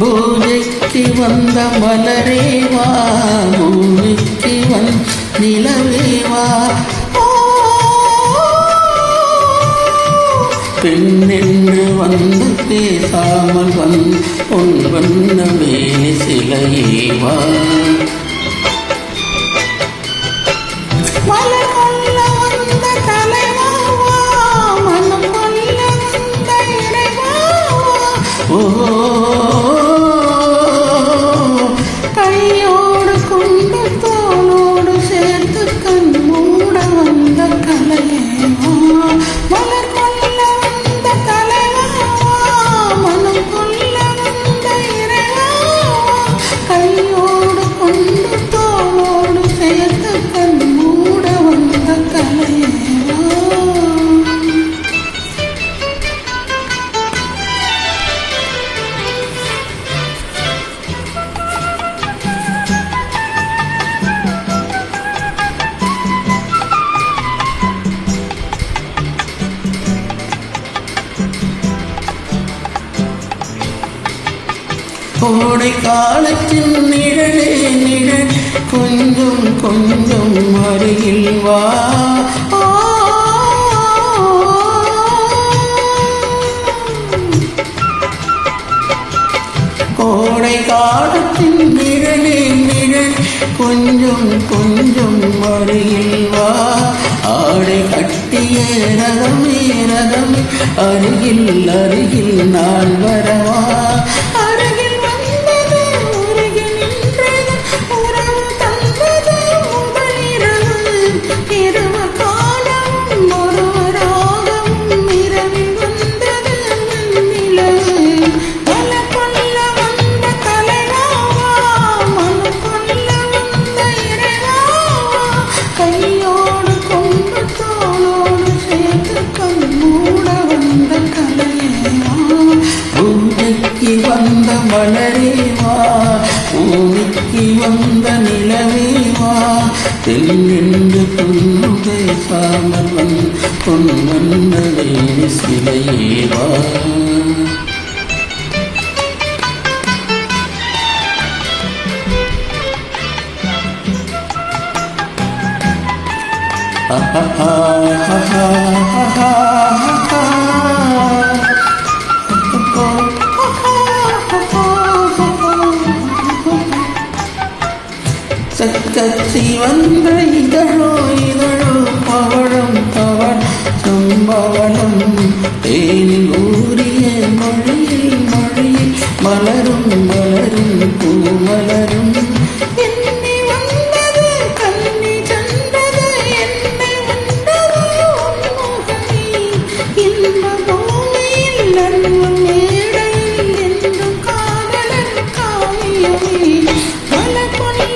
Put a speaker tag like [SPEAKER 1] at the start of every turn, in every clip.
[SPEAKER 1] பூஜைக்கு வந்த மலரேவா, பூமிக்கு வந்த நிலவேவா, பெண்ணென்று வந்து பேசாமல் உன் வண்ண மேனி சிலையேவா, கையோடு கொண்டு தோளோடு சேர்த்து கண் மூட வந்த கலையேவா, மலர் கொல்ல வந்த தலைவா, மனம் கொல்ல வந்த இறைவா, கையோடு கொண்டு தோளோடு சேர்த்து கண் மூட வந்த கலையேவா. கோடை காலத்தின் நிழலே நிழல் கொஞ்சம் கொஞ்சம் அருகில் வா, கோடை காலத்தின் நிழலே நிழல் கொஞ்சம் கொஞ்சம் அருகில் வா, ஆடை கட்டிய ரதமே ரதமே அருகில் அருகில் நான் வரவா, வந்த மலரேவா, பூமிக்கு வந்த நிலவேவா, தென்னென்று பொண்ணு பேசாமல் பொன் வந்த வேணி சிலையேவா, சக்கத்தி வந்த இதழோ இதழோ பவழம் தவள் சம்பவளம், தேனில் ஊறிய மொழியில் மொழியில் மலரும் மலரும் பூமலரும், என்னை வந்தது கண்ணி சந்தது என்னை வந்தது முகமே, இந்த பூமியில் நன்மம் மேடையில் என்றும் காதலன் காவியமே, மலர் கொல்ல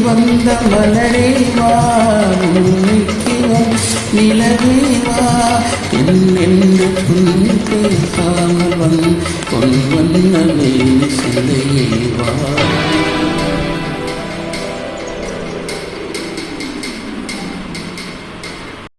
[SPEAKER 1] வந்த மலரேவா, பூமிக்கு நிலவேவா, என்னென்று பொன் பேசாமல் பொன் வந்த